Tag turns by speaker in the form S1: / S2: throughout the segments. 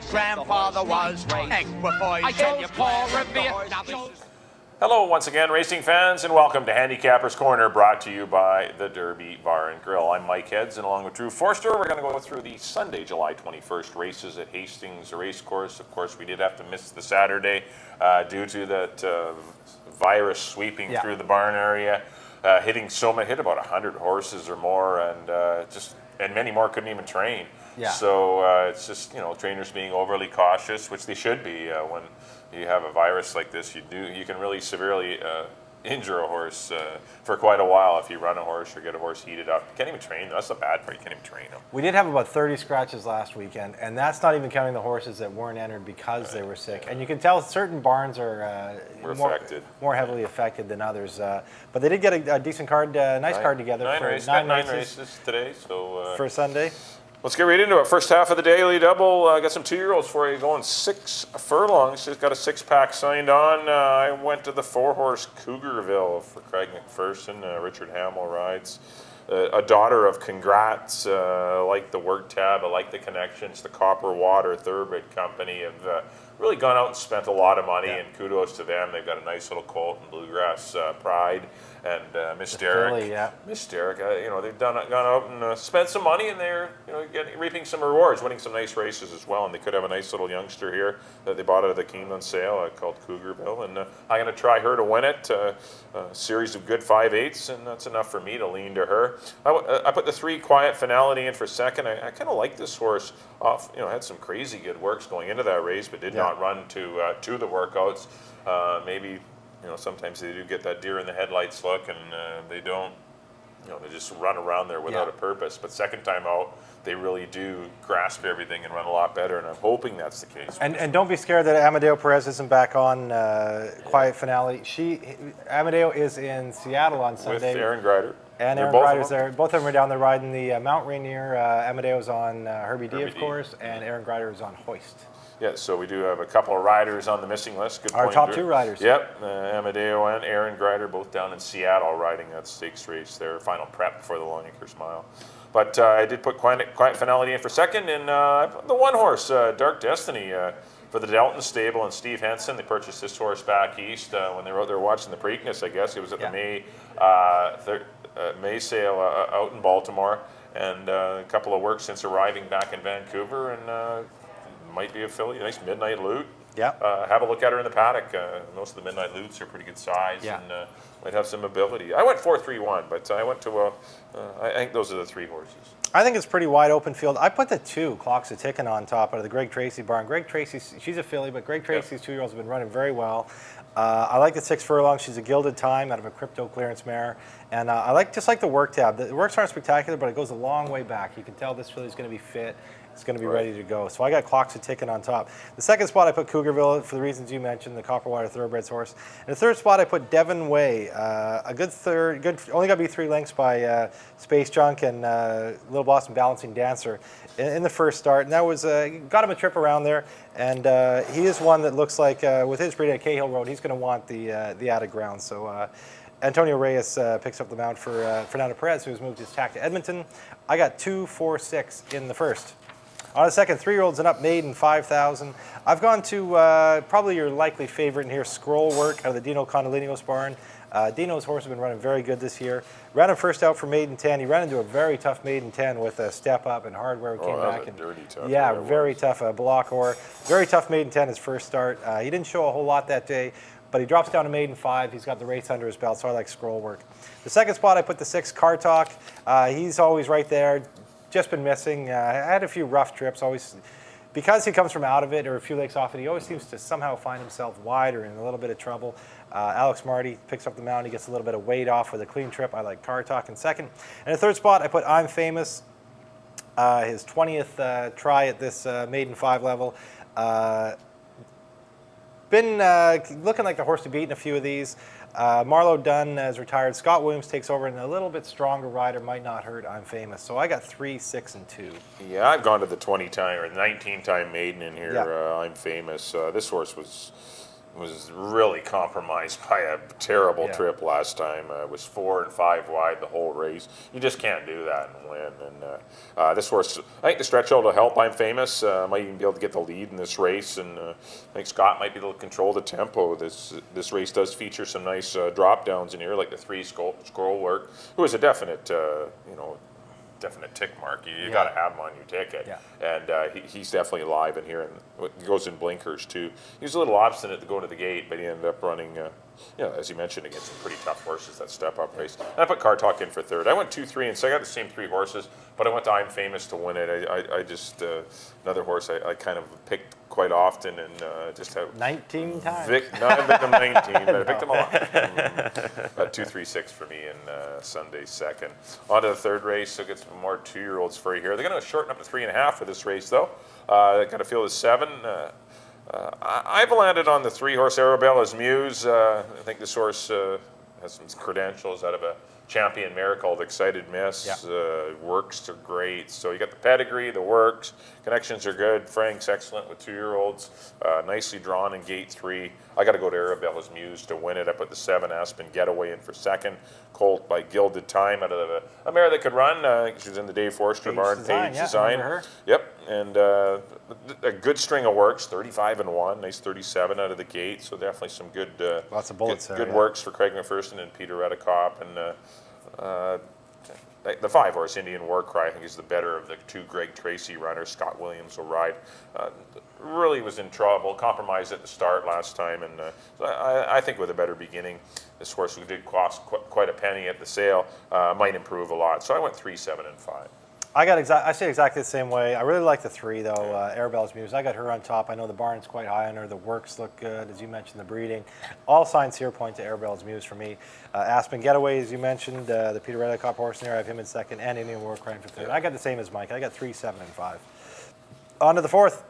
S1: grandfather was equipoised.
S2: I chose Paul Revere.
S3: Hello once again, racing fans, and welcome to Handicappers Corner, brought to you by the Derby Bar and Grill. I'm Mike Heads, and along with Drew Forster, we're going to go through the Sunday, July 21st races at Hastings Racecourse. Of course, we did have to miss the Saturday due to that virus sweeping through the barn area, hit about 100 horses or more, and many more couldn't even train.
S4: Yeah.
S3: So it's just, trainers being overly cautious, which they should be when you have a virus like this. You can really severely injure a horse for quite a while if you run a horse or get a horse heated up. You can't even train them. That's the bad part. You can't even train them.
S4: We did have about 30 scratches last weekend, and that's not even counting the horses that weren't entered because they were sick. And you can tell certain barns are more heavily affected than others. But they did get a decent card, card together for nine races
S3: today. So
S4: for Sunday.
S3: Let's get right into it. First half of the daily double. I got some 2-year-olds for you going 6 furlongs. Just got a 6-pack signed on. I went to the 4-horse Cougarville for Craig McPherson. Richard Hamill rides. A daughter of Congrats. I like the work tab. I like the connections. The Copper Water Thoroughbred Company have really gone out and spent a lot of money, and kudos to them. They've got a nice little colt and Bluegrass Pride and Miss Derrick. Miss Derrick, they've gone out and spent some money, and they're reaping some rewards, winning some nice races as well. And they could have a nice little youngster here that they bought out of the Keeneland sale called Cougarville, and I'm going to try her to win it. A series of good 5/8s, and that's enough for me to lean to her. I put the 3 Quiet Finality in for second. I kind of like this horse. Had some crazy good works going into that race, but did not run to the workouts. Maybe sometimes they do get that deer in the headlights look, and they don't. They just run around there without a purpose. But second time out, they really do grasp everything and run a lot better, and I'm hoping that's the case.
S4: And don't be scared that Amadeo Perez isn't back on Quiet Finale. Amadeo is in Seattle on Sunday.
S3: With Aaron Greider.
S4: And Aaron Greider's there. Both of them are down there riding the Mount Rainier. Amadeo's on Herbie D, of course, and Aaron Greider is on Hoist.
S3: Yeah, so we do have a couple of riders on the missing list. Good
S4: Our
S3: point,
S4: top
S3: Drew.
S4: 2 riders.
S3: Yep, Amadeo and Aaron Greider both down in Seattle riding that stakes race, their final prep for the Longacres Mile. But I did put Quiet Finality in for second, and the 1-horse, Dark Destiny, for the Delton stable and Steve Henson. They purchased this horse back east when they were out there watching the Preakness, I guess. It was at the May sale out in Baltimore, and a couple of works since arriving back in Vancouver, and might be a filly, nice midnight loot.
S4: Yeah.
S3: Have a look at her in the paddock. Most of the midnight loots are pretty good size and might have some ability. I went 4-3-1, but I went to I think those are the 3 horses.
S4: I think it's pretty wide open field. I put the 2 Clocks of Ticking on top out of the Greg Tracy barn. Greg Tracy, she's a filly, but Greg Tracy's 2-year-olds have been running very well. I like the 6 furlongs. She's a gilded time out of a crypto clearance mare. And I just like the work tab. The works aren't spectacular, but it goes a long way back. You can tell this filly's going to be fit. It's going to be ready to go. So I got Clocks of Ticking on top. The second spot I put Cougarville for the reasons you mentioned, the Copper Water Thoroughbreds horse. And the third spot I put Devon Way, a good third, only got to be 3 lengths by Space Junk and Little Boston Balancing Dancer in the first start. And that was got him a trip around there. And he is one that looks like with his breed at Cahill Road, he's going to want the added ground. So Antonio Reyes picks up the mount for Fernando Perez, who's moved his tack to Edmonton. I got 2, 4, 6 in the first. On the second, 3-year-olds and up, maiden 5,000. I've gone to probably your likely favorite in here, Scroll Work out of the Dino Condolinos barn. Dino's horse has been running very good this year. Ran him first out for maiden 10. He ran into a very tough maiden 10 with a step up and hardware. He came back and
S3: dirty tough.
S4: Yeah, very tough. Block or very tough maiden 10 his first start. He didn't show a whole lot that day, but he drops down to maiden 5. He's got the race under his belt, so I like Scroll Work. The second spot I put the 6 Car Talk. He's always right there. Just been missing. I had a few rough trips. Always, because he comes from out of it or a few lakes off it, he always seems to somehow find himself wide or in a little bit of trouble. Alex Marty picks up the mount. He gets a little bit of weight off with a clean trip. I like Car Talk in second. And the third spot, I put I'm Famous. His 20th try at this maiden 5 level. Been looking like the horse to beat in a few of these. Marlo Dunn is retired. Scott Williams takes over, and a little bit stronger rider might not hurt I'm Famous. So I got 3, 6, and 2.
S3: Yeah, I've gone to the 20-time or 19-time maiden in here. I'm Famous. This horse was was really compromised by a terrible trip last time. It was 4 and 5 wide the whole race. You just can't do that and win. And this horse, I think the stretch will help. I'm Famous. Might even be able to get the lead in this race, and I think Scott might be able to control the tempo. This race does feature some nice drop downs in here, like the 3 scroll work. It was a definite, definite tick mark. You got to have him on your ticket. And he's definitely alive in here, and he goes in blinkers too. He was a little obstinate to go to the gate, but he ended up running, as you mentioned, against some pretty tough horses that step up race. And I put Car Talk in for third. I went 2, 3, and so I got the same 3 horses, but I went to I'm Famous to win it. I just, another horse I kind of picked quite often, and just had
S4: 19 times.
S3: No, I picked him 19, but I picked him a lot. 2, 3, 6 for me in Sunday's second. On to the third race, so get some more 2-year-olds for you here. They're going to shorten up to 3.5 for this race, though. Got a field of 7. I've landed on the 3-horse Arabella's Muse. I think this horse has some credentials out of a champion mare called Excited Miss. Works are great. So you got the pedigree, the works, connections are good. Frank's excellent with 2-year-olds. Nicely drawn in gate 3. I got to go to Arabella's Muse to win it. I put the 7 Aspen Getaway in for second. Colt by Gilded Time out of a mare that could run. I think she was in the Dave Forster barn. Page Design. Yep. And a good string of works. 35 and 1. Nice 37 out of the gate. So definitely some good.
S4: Lots of bullets
S3: good works for Craig McPherson and Peter Redekop. And the 5-horse Indian War Cry, I think, is the better of the 2 Greg Tracy runners. Scott Williams will ride. Really was in trouble, compromised at the start last time, and I think with a better beginning, this horse, who did cost quite a penny at the sale, might improve a lot. So I went 3, 7, and 5.
S4: I say exactly the same way. I really like the 3, though, Arabella's Muse. I got her on top. I know the barn's quite high on her. The works look good, as you mentioned, the breeding. All signs here point to Arabella's Muse for me. Aspen Getaway, as you mentioned, the Peter Redekop horse in there, I have him in second, and Indian War Cry for third. I got the same as Mike. I got 3, 7, and 5. On to the 4th.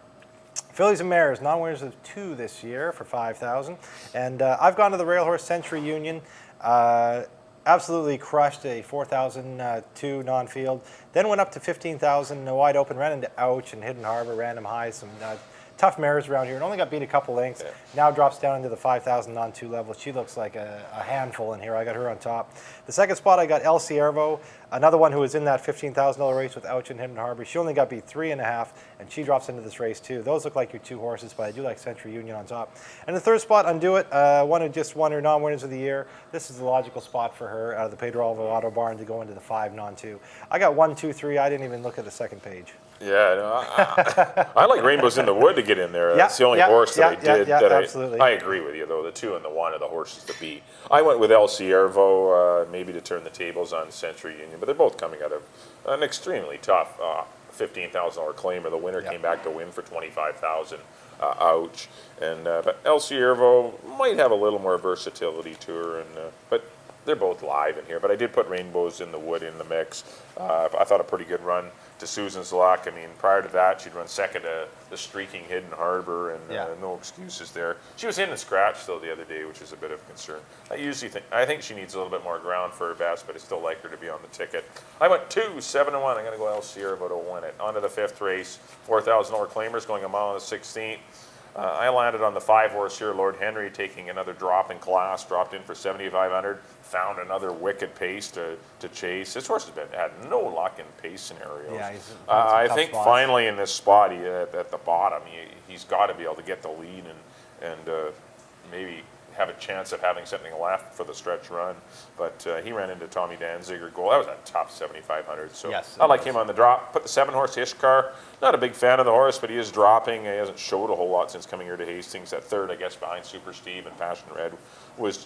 S4: Fillies and Mares, non-winners of 2 this year for $5,000. And I've gone to the Rail Horse Century Union. Absolutely crushed a 4,002 non-field. Then went up to 15,000, a wide open, ran into Ouch and Hidden Harbor, random highs, some tough mares around here, and only got beat a couple lengths. Now drops down into the 5,000 non-2 level. She looks like a handful in here. I got her on top. The second spot, I got El Ciervo, another one who was in that $15,000 race with Ouch and Hidden Harbor. She only got beat 3.5, and she drops into this race too. Those look like your 2 horses, but I do like Century Union on top. And the third spot, Undo It, one who just won her non-winners of the year. This is the logical spot for her out of the Pedro Alvarado barn to go into the 5 non-2. I got 1, 2, 3. I didn't even look at the second page.
S3: Yeah, no, I like Rainbows in the Wood to get in there. That's the only horse that I did.
S4: Absolutely.
S3: I agree with you, though. The 2 and the 1 are the horses to beat. I went with El Ciervo, maybe to turn the tables on Century Union, but they're both coming out of an extremely tough $15,000 claimer. The winner came back to win for $25,000. Ouch. And but El Ciervo might have a little more versatility to her, but they're both live in here. But I did put Rainbows in the Wood in the mix. I thought a pretty good run to Susan's Luck. I mean, prior to that, she'd run second to the streaking Hidden Harbor, and no excuses there. She was in the scratch, though, the other day, which is a bit of concern. I think she needs a little bit more ground for her best, but I still like her to be on the ticket. I went 2, 7, and 1. I'm going to go El Ciervo to win it. On to the 5th race. $4,000 claimers going a mile and a 16th. I landed on the 5-horse here, Lord Henry, taking another drop in class, dropped in for 7,500, found another wicked pace to chase. This horse has had no luck in pace scenarios.
S4: Yeah,
S3: I think finally in this spot, at the bottom, he's got to be able to get the lead and maybe have a chance of having something left for the stretch run. But he ran into Tommy Danziger goal. That was a tough 7,500. So I like him on the drop. Put the 7-horse Ishkar. Not a big fan of the horse, but he is dropping. He hasn't showed a whole lot since coming here to Hastings. That third, I guess, behind Super Steve and Passion Red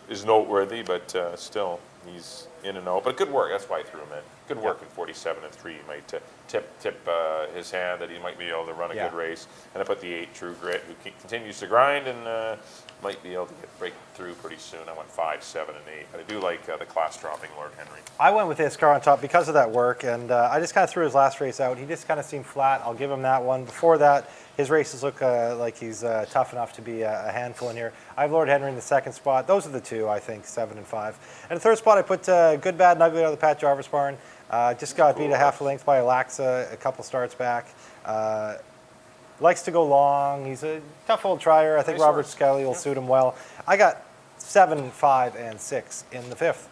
S3: is noteworthy, but still, he's in and out. But good work. That's why I threw him in. Good work in 47 and 3. He might tip his hand that he might be able to run a good race. And I put the 8 True Grit, who continues to grind and might be able to break through pretty soon. I went 5, 7, and 8. But I do like the class dropping Lord Henry.
S4: I went with Iskar on top because of that work, and I just kind of threw his last race out. He just kind of seemed flat. I'll give him that one. Before that, his races look like he's tough enough to be a handful in here. I have Lord Henry in the second spot. Those are the 2, I think, 7 and 5. And the third spot, I put Good, Bad, and Ugly out of the Pat Jarvis barn. Just got beat a half a length by Alexa a couple starts back. Likes to go long. He's a tough old trier. I think
S3: Nice
S4: Robert
S3: horse.
S4: Skelly will suit him well. I got 7, 5, and 6 in the 5th.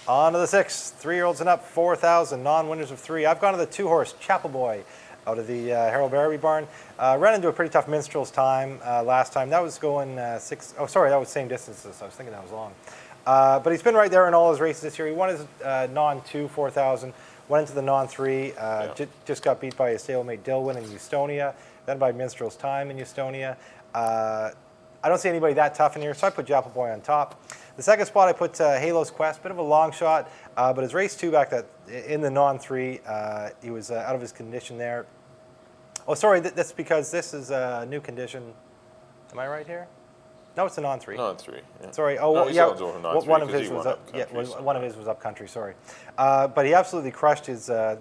S4: On to the 6th. 3-year-olds and up, 4,000. Non-winners of 3. I've gone to the 2-horse Chapel Boy out of the Harold Barrowby barn. Ran into a pretty tough minstrel's time last time. That was going 6. Oh, sorry, that was same distances. I was thinking that was long. But he's been right there in all his races this year. He won his non-2, 4,000. Went into the non-3. Just got beat by his stablemate Dilwyn in Estonia. Then by minstrel's time in Estonia. I don't see anybody that tough in here, so I put Chapel Boy on top. The second spot I put Halo's Quest, bit of a long shot, but his race 2 back in the non-3, he was out of his condition there. Oh, sorry, that's because this is a new condition. Am I right here? No, it's a non-3.
S3: Non-3. Yeah.
S4: Sorry. Oh,
S3: no,
S4: yeah.
S3: One of his was
S4: one of his was up country. Sorry, but he absolutely crushed his a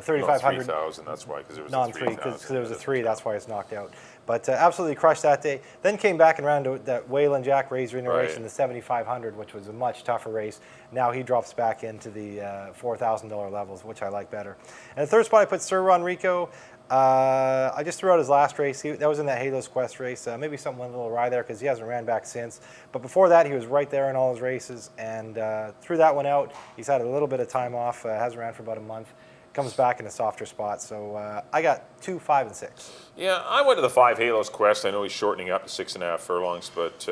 S4: 3,500.
S3: 3,000. That's why, because it was
S4: non-3
S3: a 3,000.
S4: because there was a 3. That's why it's knocked out. But absolutely crushed that day. Then came back and ran to that Wayland Jack Razor in a race in the 7,500, which was a much tougher race. Now he drops back into the $4,000 levels, which I like better. And the third spot I put Sir Ronrico. I just threw out his last race. That was in that Halo's Quest race. Maybe something went a little awry there because he hasn't ran back since. But before that, he was right there in all his races and threw that one out. He's had a little bit of time off. Hasn't ran for about a month. Comes back in a softer spot. So I got 2, 5, and 6.
S3: Yeah, I went to the 5 Halo's Quest. I know he's shortening up to 6.5 furlongs, but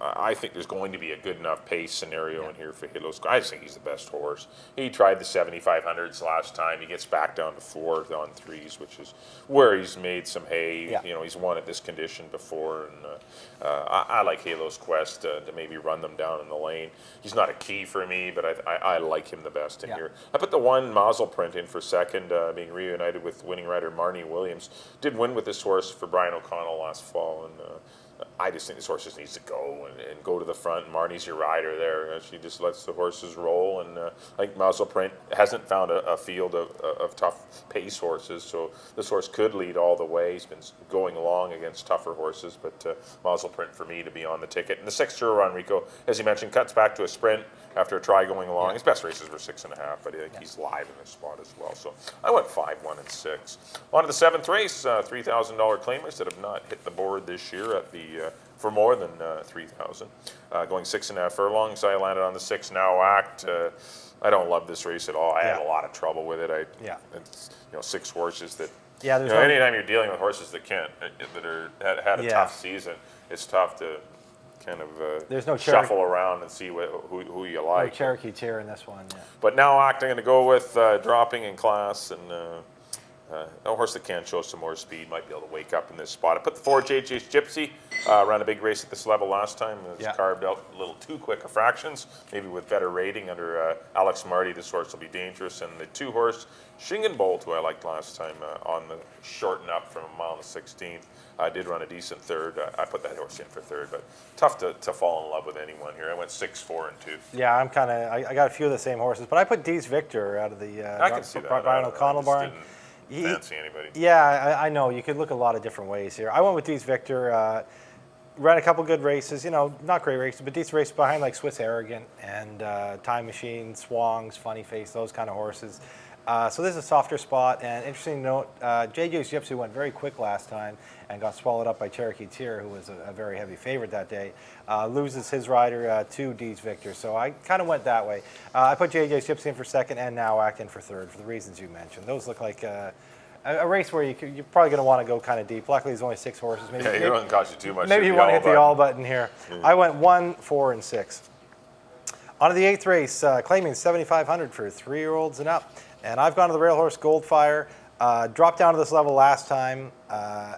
S3: I think there's going to be a good enough pace scenario in here for Halo's Quest. I just think he's the best horse. He tried the 7,500s last time. He gets back down to 4 on 3s, which is where he's made some hay.
S4: Yeah.
S3: You know, he's won at this condition before, and I like Halo's Quest to maybe run them down in the lane. He's not a key for me, but I like him the best in here. I put the 1 Mazel Print in for second, being reunited with winning rider Marnie Williams. Did win with this horse for Brian O'Connell last fall, and I just think this horse just needs to go and go to the front. Marnie's your rider there. She just lets the horses roll, and I think Mazel Print hasn't found a field of tough pace horses, so this horse could lead all the way. He's been going along against tougher horses, but Mazel Print for me to be on the ticket. And the 6th Tour Enrico, as you mentioned, cuts back to a sprint after a try going along. His best races were 6.5, but I think he's live in this spot as well. So I went 5, 1, and 6. On to the 7th race, $3,000 claimers that have not hit the board this year at the for more than 3,000. Going 6.5 furlongs, I landed on the 6 Now Act. I don't love this race at all. I had a lot of trouble with it. It's, 6 horses that.
S4: Yeah,
S3: anytime you're dealing with horses that had a tough season, it's tough to kind of
S4: there's no
S3: shuffle around and see who you like.
S4: No Cherokee Tier in this one. Yeah.
S3: But Now Act, I'm going to go with dropping in class, and a horse that can show some more speed might be able to wake up in this spot. I put the 4 JJ's Gypsy. Ran a big race at this level last time. It was carved out a little too quick of fractions. Maybe with better rating under Alex Marty, this horse will be dangerous. And the 2 horse Shingen Bolt, who I liked last time on the shorten up from 1 mile and 16th, did run a decent third. I put that horse in for third, but tough to fall in love with anyone here. I went 6, 4, and 2.
S4: Yeah, I got a few of the same horses, but I put Dees Victor out of the
S3: I can see that.
S4: Brian O'Connell barn.
S3: Fancy anybody.
S4: Yeah, I know. You could look a lot of different ways here. I went with Dees Victor. Ran a couple good races, not great races, but decent races behind like Swiss Arrogant and Time Machine, Swongs, Funny Face, those kind of horses. So this is a softer spot, and interesting to note, JJ's Gypsy went very quick last time and got swallowed up by Cherokee Tier, who was a very heavy favorite that day. Loses his rider to Dees Victor, so I kind of went that way. I put JJ's Gypsy in for second and Now Act in for third for the reasons you mentioned. Those look like a race where you're probably going to want to go kind of deep. Luckily, there's only 6 horses.
S3: Maybe it doesn't cost you too much.
S4: Maybe you want to hit the all button here. I went 1, 4, and 6. On to the 8th race, claiming 7,500 for 3-year-olds and up. And I've gone to the rail horse Goldfire. Dropped down to this level last time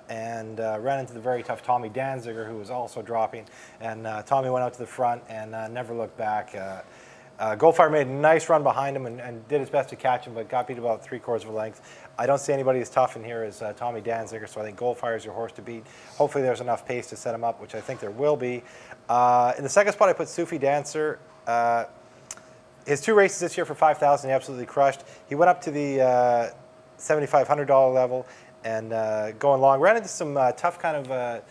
S4: and ran into the very tough Tommy Danziger, who was also dropping. And Tommy went out to the front and never looked back. Goldfire made a nice run behind him and did his best to catch him, but got beat about 3/4 of a length. I don't see anybody as tough in here as Tommy Danziger, so I think Goldfire is your horse to beat. Hopefully there's enough pace to set him up, which I think there will be. In the second spot, I put Sufi Dancer. His 2 races this year for 5,000, he absolutely crushed. He went up to the $7,500 level and going long. Ran into some tough kind of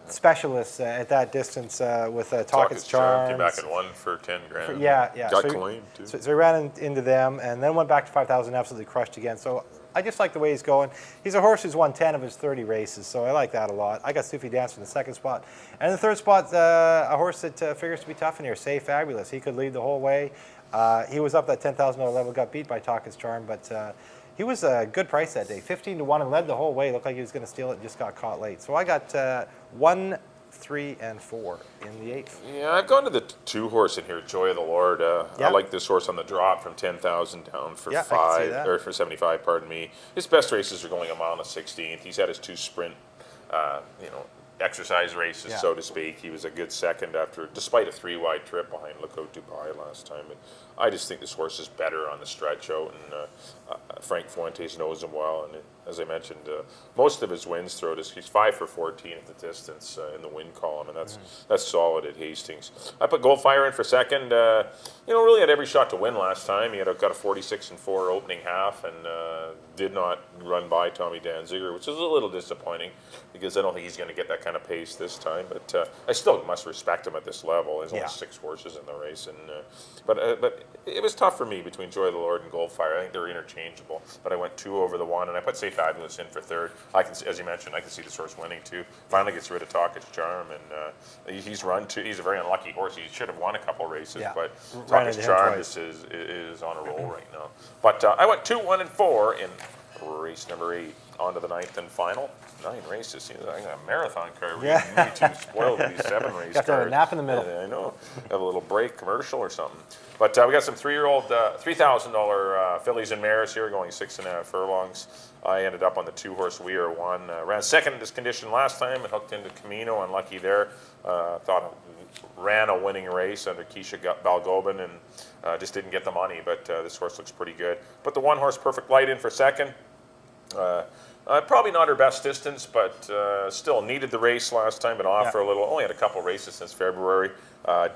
S4: specialists at that distance with Talkett's Charms.
S3: Came back and won for 10 grand.
S4: Yeah.
S3: Got claimed, too.
S4: So he ran into them and then went back to 5,000, absolutely crushed again. So I just like the way he's going. He's a horse who's won 10 of his 30 races, so I like that a lot. I got Sophie Dancer in the second spot. And in the third spot, a horse that figures to be tough in here, Say Fabulous. He could lead the whole way. He was up that $10,000 level, got beat by Talk His Charm, but he was a good price that day. 15-1 and led the whole way. Looked like he was going to steal it and just got caught late. So I got 1, 3, and 4 in the 8th.
S3: Yeah, I've gone to the 2-horse in here, Joy of the Lord. I
S4: Yeah.
S3: like this horse on the drop from 10,000 down for
S4: Yeah, I can see that.
S3: or for 75. Pardon me. His best races are going a mile and a 16th. He's had his 2 sprint, exercise races,
S4: Yeah.
S3: so to speak. He was a good second despite a 3-wide trip behind Lookout Dubai last time. But I just think this horse is better on the stretch out, and Frank Fuentes knows him well. And as I mentioned, most of his wins throughout he's 5 for 14 at the distance in the win column, and that's solid at Hastings. I put Goldfire in for second. Really had every shot to win last time. He got a 46-4 opening half, and did not run by Tommy Danziger, which is a little disappointing because I don't think he's going to get that kind of pace this time. But I still must respect him at this level. There's only 6 horses in the race, and but it was tough for me between Joy of the Lord and Goldfire. I think they're interchangeable, but I went 2 over the 1, and I put Say Fabulous in for third. As you mentioned, I can see this horse winning too. Finally gets rid of Talk His Charm, and he's run 2. He's a very unlucky horse. He should have won a couple races, but Talk His Charm is on a roll right now. But I went 2, 1, and 4 in race number 8. On to the 9th and final. 9 races. Seems like a marathon card.
S4: Yeah.
S3: Me too spoiled with these 7 race
S4: Got to have a
S3: cards.
S4: nap in the middle.
S3: I know. Have a little break commercial or something. But we got some $3,000 fillies and mares here going 6.5 furlongs. I ended up on the 2-horse We Are One. Ran second in this condition last time and hooked into Camino. Unlucky there. Thought ran a winning race under Keisha Balgobin and just didn't get the money. But this horse looks pretty good. Put the 1-horse Perfect Light in for second. Probably not her best distance, but still needed the race last time, been off for a little. Only had a couple races since February.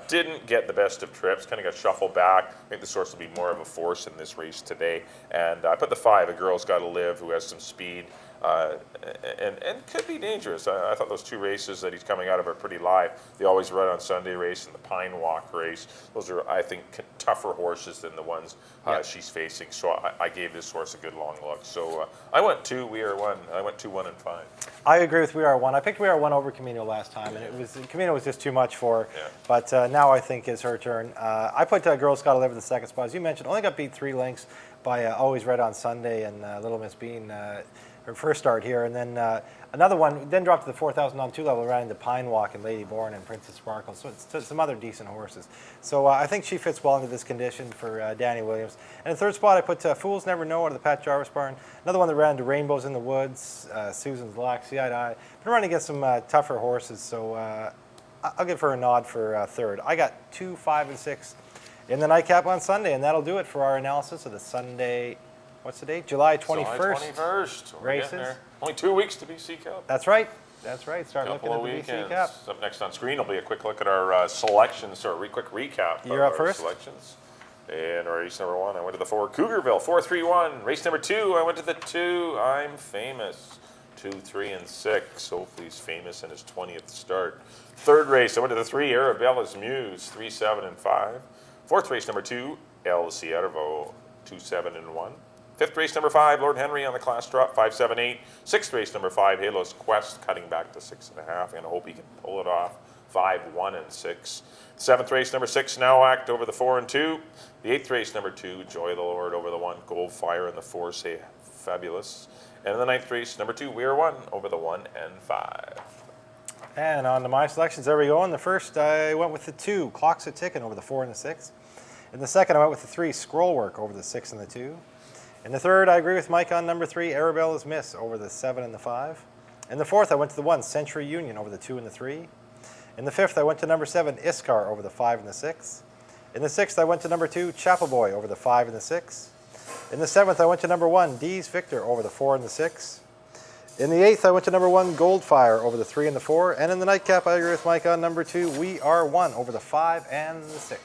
S3: Didn't get the best of trips, kind of got shuffled back. I think this horse will be more of a force in this race today. And I put the 5, A Girl's Gotta Live, who has some speed. And could be dangerous. I thought those 2 races that he's coming out of are pretty live. The Always Run on Sunday race and the Pine Walk race. Those are, I think, tougher horses than the ones she's facing. So I gave this horse a good long look. So I went 2, We Are One. I went 2, 1, and 5.
S4: I agree with We Are One. I picked We Are One over Camino last time, and Camino was just too much for her.
S3: Yeah.
S4: But now I think it's her turn. I put Girls Gotta Live in the second spot. As you mentioned, only got beat 3 lengths by Always Red on Sunday and Little Miss Bean. Her first start here, and then another one, then dropped to the 4,000 on 2 level, ran into Pine Walk and Lady Born and Princess Sparkle, so it's some other decent horses. So I think she fits well into this condition for Danny Williams. And in third spot, I put Fools Never Know out of the Pat Jarvis barn. Another one that ran into Rainbows in the Woods, Susan's Luck, See Eye to Eye. Been running against some tougher horses, so I'll give her a nod for third. I got 2, 5, and 6 in the nightcap on Sunday, and that'll do it for our analysis of the Sunday. What's the date? July 21st.
S3: July 21st.
S4: Races.
S3: Only 2 weeks to BC Cup.
S4: That's right. That's right. Start
S3: Couple
S4: looking
S3: of
S4: at the BC
S3: weekends.
S4: Cup.
S3: Up next on screen will be a quick look at our selections, or a quick recap
S4: You're
S3: of
S4: up
S3: our
S4: first.
S3: selections. And race number 1, I went to the 4, Cougarville, 4-3-1. Race number 2, I went to the 2, I'm Famous, 2, 3, and 6. Hopefully he's famous in his 20th start. Third race, I went to the 3, Arabella's Muse, 3, 7, and 5. Fourth race number 2, El Ciervo, 2, 7, and 1. Fifth race number 5, Lord Henry on the class drop, 5, 7, 8. Sixth race number 5, Halo's Quest, cutting back to 6.5. And I hope he can pull it off, 5, 1, and 6. Seventh race number 6, Now Act over the 4 and 2. The eighth race number 2, Joy of the Lord over the 1, Goldfire in the 4, Say Fabulous. And in the ninth race number 2, We Are One over the 1 and 5.
S4: And on to my selections. There we go. In the first, I went with the 2, Clocks a Ticking over the 4 and the 6. In the second, I went with the 3, Scroll Work over the 6 and the 2. In the third, I agree with Mike on number 3, Arabella's Miss over the 7 and the 5. In the fourth, I went to the 1, Century Union over the 2 and the 3. In the fifth, I went to number 7, Iskar over the 5 and the 6. In the sixth, I went to number 2, Chapel Boy over the 5 and the 6. In the seventh, I went to number 1, D's Victor over the 4 and the 6. In the eighth, I went to number 1, Goldfire over the 3 and the 4. And in the nightcap, I agree with Mike on number 2, We Are One over the 5 and the 6.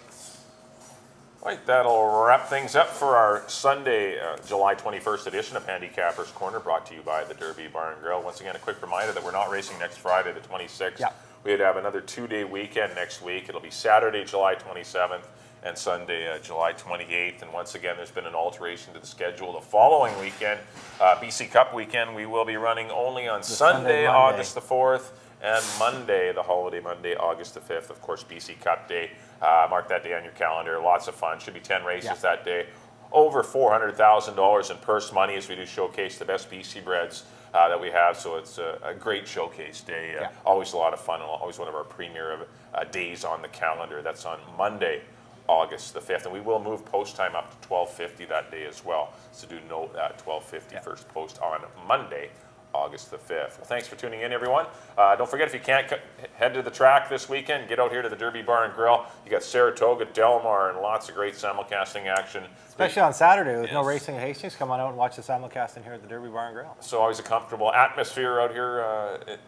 S3: Right, that'll wrap things up for our Sunday, July 21st edition of Handicappers Corner, brought to you by the Derby Bar and Grill. Once again, a quick reminder that we're not racing next Friday, the 26th.
S4: Yeah.
S3: We'd have another 2-day weekend next week. It'll be Saturday, July 27th, and Sunday, July 28th. And once again, there's been an alteration to the schedule. The following weekend, BC Cup weekend, we will be running only on Sunday, August the 4th, and Monday, the holiday Monday, August the 5th. Of course, BC Cup Day. Mark that day on your calendar. Lots of fun. Should be 10 races that day. Over $400,000 in purse money as we do showcase the best BC breds that we have. So it's a great showcase day. Always a lot of fun, and always one of our premier days on the calendar. That's on Monday, August the 5th. And we will move post time up to 12:50 that day as well. So do note that 12:50 first post on Monday, August the 5th. Well, thanks for tuning in, everyone. Don't forget, if you can't head to the track this weekend, get out here to the Derby Bar and Grill. You got Saratoga, Delmar, and lots of great simulcasting action.
S4: Especially on Saturday with no racing at Hastings. Come on out and watch the simulcasting here at the Derby Bar and Grill.
S3: So always a comfortable atmosphere out here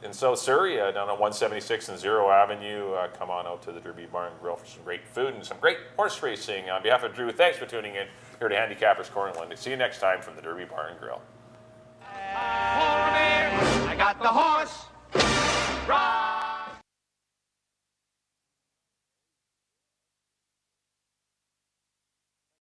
S3: in South Surrey, down at 176 and 0 Avenue. Come on out to the Derby Bar and Grill for some great food and some great horse racing. On behalf of Drew, thanks for tuning in here to Handicappers Corner London. See you next time from the Derby Bar and Grill.
S1: I got the horse. Ride.